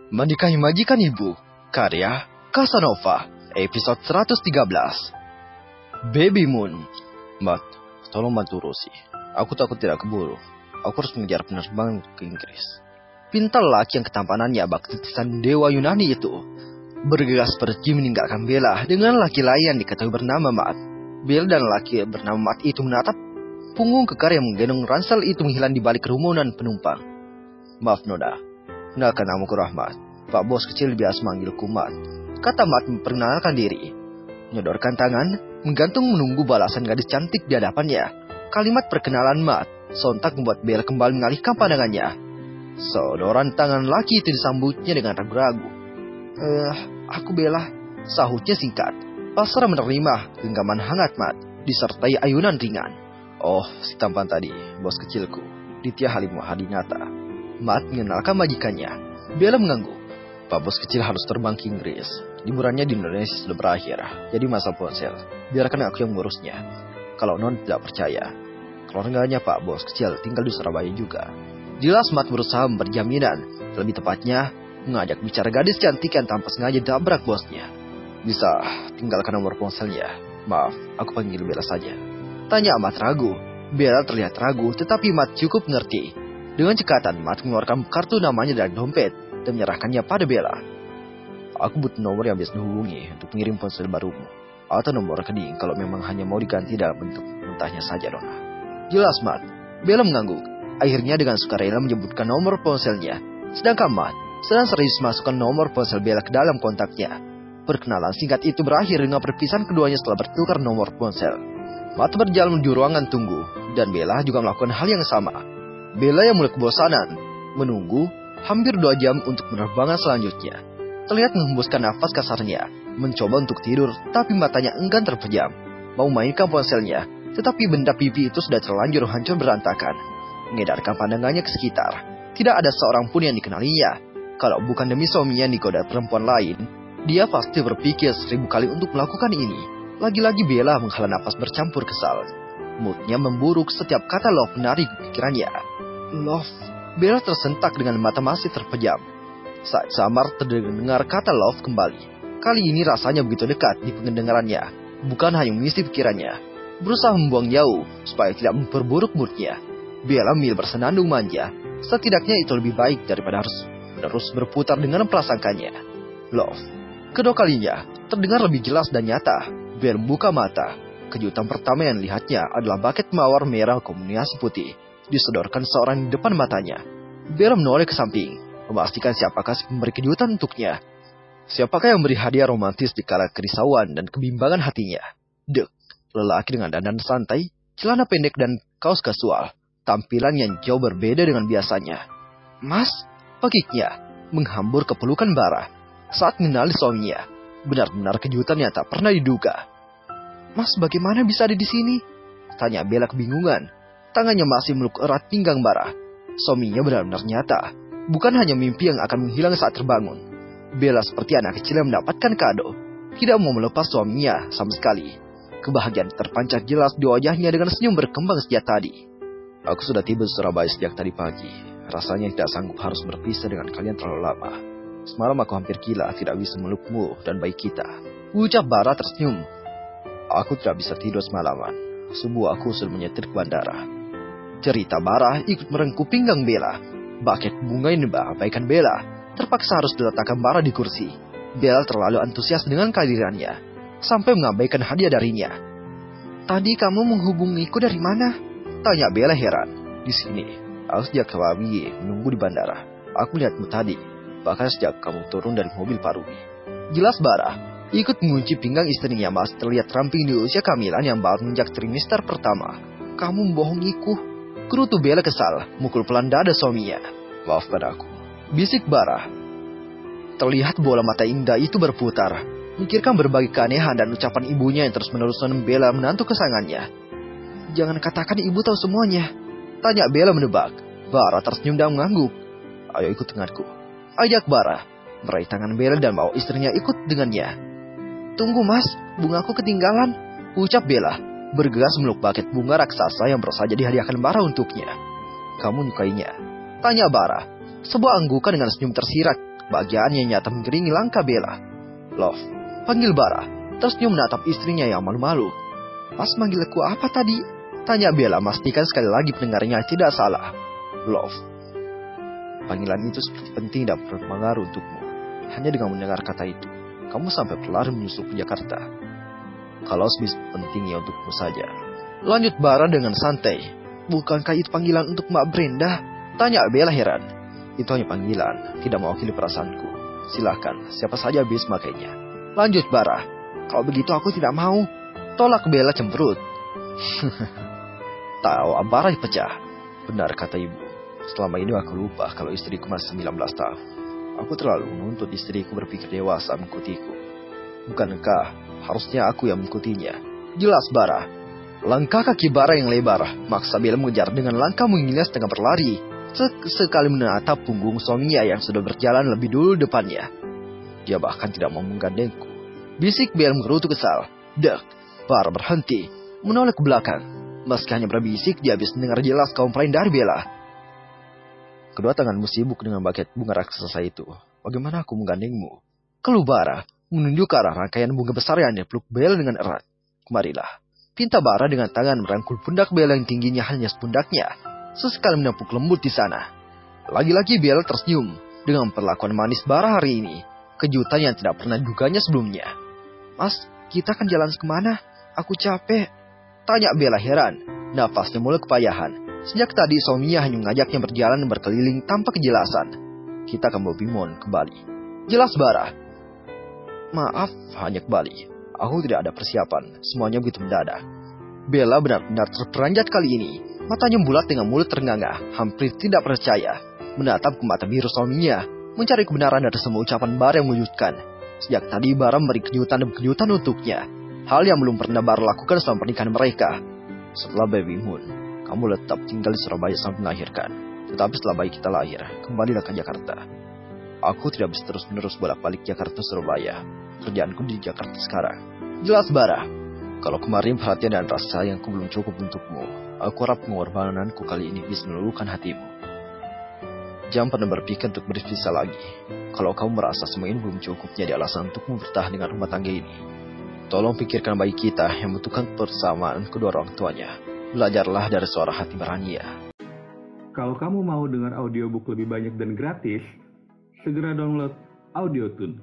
Menikahi Majikan Ibu, karya Casanova, episode 113. Baby Moon. Mat, tolong bantu Rosie. Aku takut tidak keburu. Aku harus mengejar penerbangan ke Inggris. Pinta lelaki yang ketampanannya bak titisan dewa Yunani itu bergegas pergi meninggalkan Bella dengan laki lain yang diketahui bernama Mat. Bella dan laki bernama Mat itu menatap punggung kekar yang menggendong ransel itu menghilang di balik kerumunan penumpang. Maaf Nona, kenalkan namaku Rahmat. Pak bos kecil biasa manggilku Mat. Kata Mat memperkenalkan diri. Menyodorkan tangan, menggantung menunggu balasan gadis cantik di hadapannya. Kalimat perkenalan Mat sontak membuat Bella kembali mengalihkan pandangannya. Sodoran tangan laki itu disambutnya dengan ragu-ragu. Aku Bella, sahutnya singkat. Pasrah menerima genggaman hangat Mat, disertai ayunan ringan. Oh, si tampan tadi, bos kecilku, Ditya Halim Hadinata. Mat mengenalkan majikannya. Bella mengangguk. Pak bos kecil harus terbang ke Inggris. Liburannya di Indonesia sudah berakhir, jadi masa ponsel. Biarkan aku yang mengurusnya. Kalau non tidak percaya, keluarganya Pak bos kecil tinggal di Surabaya juga. Jelas Mat berusaha berjaminan, lebih tepatnya mengajak bicara gadis cantik yang tanpa sengaja dabrak bosnya. Bisa tinggalkan nomor ponselnya. Maaf, aku panggil Bella saja. Tanya Mat ragu. Bella terlihat ragu, tetapi Mat cukup mengerti. Dengan cekatan, Mat mengeluarkan kartu namanya dari dompet dan menyerahkannya pada Bella. Aku butuh nomor yang bisa dihubungi untuk mengirim ponsel barumu, atau nomor rekening kalau memang hanya mau diganti dalam bentuk mentahnya saja, Nona. Jelas Mat. Bella mengangguk. Akhirnya dengan sukarela menyebutkan nomor ponselnya, sedangkan Mat sedang serius masukkan nomor ponsel Bella ke dalam kontaknya. Perkenalan singkat itu berakhir dengan perpisahan keduanya setelah bertukar nomor ponsel. Mat berjalan menuju ruangan tunggu, dan Bella juga melakukan hal yang sama. Bella yang mulai kebosanan menunggu hampir 2 jam untuk penerbangan selanjutnya. Terlihat menghembuskan nafas kasarnya, mencoba untuk tidur, tapi matanya enggan terpejam. Mau mainkan ponselnya, tetapi benda pipi itu sudah terlanjur hancur berantakan. Mengedarkan pandangannya ke sekitar, tidak ada seorang pun yang dikenalinya. Kalau bukan demi suaminya yang digoda perempuan lain, dia pasti berpikir 1000 kali untuk melakukan ini. Lagi-lagi Bella menghela nafas bercampur kesal. Moodnya memburuk setiap kata love menarik pikirannya. Love. Bella tersentak dengan mata masih terpejam. Saat samar terdengar kata love kembali. Kali ini rasanya begitu dekat di pendengarannya. Bukan hanya mengisi pikirannya. Berusaha membuang jauh supaya tidak memperburuk moodnya. Bella memilih bersenandung manja. Setidaknya itu lebih baik daripada harus terus berputar dengan prasangkanya. Love. Kedua kalinya terdengar lebih jelas dan nyata. Bella membuka mata. Kejutan pertama yang dilihatnya adalah buket mawar merah kombinasi putih disodorkan seorang di depan matanya. Bella menoleh ke samping, memastikan siapakah si pemberi kejutan untuknya. Siapakah yang beri hadiah romantis di kala kerisauan dan kebimbangan hatinya? Dek, lelaki dengan dandan santai, celana pendek dan kaos kasual. Tampilan yang jauh berbeda dengan biasanya. Mas, pakiknya menghambur ke pelukan Bara saat mengenali suaminya. Benar-benar kejutan yang tak pernah diduga. Mas, bagaimana bisa ada di sini? Tanya Bella kebingungan. Tangannya masih meluk erat pinggang Bara. Suaminya benar-benar nyata. Bukan hanya mimpi yang akan menghilang saat terbangun. Bella seperti anak kecil yang mendapatkan kado. Tidak mau melepas suaminya sama sekali. Kebahagiaan terpancar jelas di wajahnya dengan senyum berkembang sejak tadi. Aku sudah tiba di Surabaya sejak tadi pagi. Rasanya tidak sanggup harus berpisah dengan kalian terlalu lama. Semalam aku hampir gila tidak bisa melukmu dan bayi kita. Ucap Bara tersenyum. Aku tidak bisa tidur semalaman. Subuh aku sudah menyetir ke bandara. Cerita Bara ikut merengkuh pinggang Bella. Buket bunga yang diabaikan Bella terpaksa harus diletakkan Bara di kursi. Bella terlalu antusias dengan kehadirannya, sampai mengabaikan hadiah darinya. Tadi kamu menghubungiku dari mana? Tanya Bella heran. Di sini, aku sejak kami menunggu di bandara. Aku melihatmu tadi, bahkan sejak kamu turun dari mobil Pak Ruby. Jelas Bara ikut mengunci pinggang istrinya masih terlihat ramping di usia kehamilan yang baru menginjak trimester pertama. Kamu membohongiku. Gerutu Bella kesal, mukul pelan dada suaminya. Maafkan aku, bisik Bara. Terlihat bola mata indah itu berputar, memikirkan berbagai keanehan dan ucapan ibunya yang terus-menerus membela menantu kesayangannya. Jangan katakan ibu tahu semuanya. Tanya Bella menebak. Bara tersenyum dan mengangguk. Ayo ikut denganku, ajak Bara. Meraih tangan Bella dan bawa istrinya ikut dengannya. Tunggu mas, bungaku ketinggalan, ucap Bella. Bergegas meluk buket bunga raksasa yang baru saja dihadiahkan Bara untuknya. Kamu menyukainya? Tanya Bara. Sebuah anggukan dengan senyum tersirat Kebahagiaannya nyata mengiringi langkah Bella. "Love," panggil Bara, tersenyum menatap istrinya yang malu-malu. "Mas manggilku apa tadi?" tanya Bella, memastikan sekali lagi pendengarnya tidak salah. "Love." Panggilan itu seperti penting dan berpengaruh untukmu. Hanya dengan mendengar kata itu, kamu sampai berlari menyusul ke Jakarta. Kalau sebisa pentingnya untukmu saja. Lanjut Bara dengan santai. "Bukankah itu panggilan untuk Mbak Brenda?" tanya Bella heran. "Itu hanya panggilan, tidak mewakili perasaanku. Silahkan, siapa saja bisa makainya." Lanjut Bara. "Kalau begitu aku tidak mau," tolak Bella cemberut. Tawa Bara pecah. "Benar kata ibu. Selama ini aku lupa kalau istriku masih 19 tahun. Aku terlalu menuntut istriku berpikir dewasa mengikutiku. Bukankah harusnya aku yang mengikutinya?" Jelas Bara. Langkah kaki Bara yang lebar maksa Bella mengejar dengan langkah mengilas tengah berlari. Sekali menatap punggung suaminya yang sudah berjalan lebih dulu depannya. "Dia bahkan tidak mau menggandengku," bisik Bella mengerutu kesal. Dek, Bara berhenti, menoleh ke belakang. Meski hanya berbisik, dia bisa mendengar jelas komplain dari Bella. "Kedua tanganmu sibuk dengan buket bunga raksasa itu. Bagaimana aku menggandengmu?" keluh Bara, menunjuk ke arah rangkaian bunga besar yang dipeluk Bella dengan erat. "Kemarilah," pinta Bara dengan tangan merangkul pundak Bella yang tingginya hanya sepundaknya. Sesekali menepuk lembut di sana. Lagi-lagi Bella tersenyum dengan perlakuan manis Bara hari ini. Kejutan yang tidak pernah duganya sebelumnya. "Mas, kita akan jalan kemana? Aku capek," tanya Bella heran. Nafasnya mulai kepayahan. Sejak tadi suaminya hanya mengajaknya berjalan berkeliling tanpa kejelasan. "Kita akan bawa Bimon kembali," jelas Bara. "Maaf," hanya kembali. "Aku tidak ada persiapan. Semuanya begitu mendadak." Bella benar-benar terperanjat kali ini. Matanya bulat dengan mulut ternganga, hampir tidak percaya. Menatap ke mata biru suaminya, mencari kebenaran dari semua ucapan Bara yang mengejutkan. Sejak tadi Bara memberi kejutan demi kejutan untuknya. Hal yang belum pernah Bara lakukan selama pernikahan mereka. "Setelah baby Moon, kamu tetap tinggal di Surabaya sampai melahirkan. Tetapi setelah bayi kita lahir, kembalilah ke Jakarta." "Aku tidak bisa terus-menerus bolak-balik Jakarta Surabaya. Kerjaanku di Jakarta sekarang," jelas Bara. "Kalau kemarin perhatian dan rasa sayangku belum cukup untukmu, aku harap pengorbananku kali ini bisa meluluhkan hatimu. Jangan pernah berpikir untuk berpisah lagi. Kalau kamu merasa semua ini belum cukup jadi alasan untukmu bertahan dengan rumah tangga ini, tolong pikirkan bayi kita yang membutuhkan persamaan kedua orang tuanya. Belajarlah dari suara hati Barania." Kalau kamu mau dengar audiobook lebih banyak dan gratis, segera download Audiotune.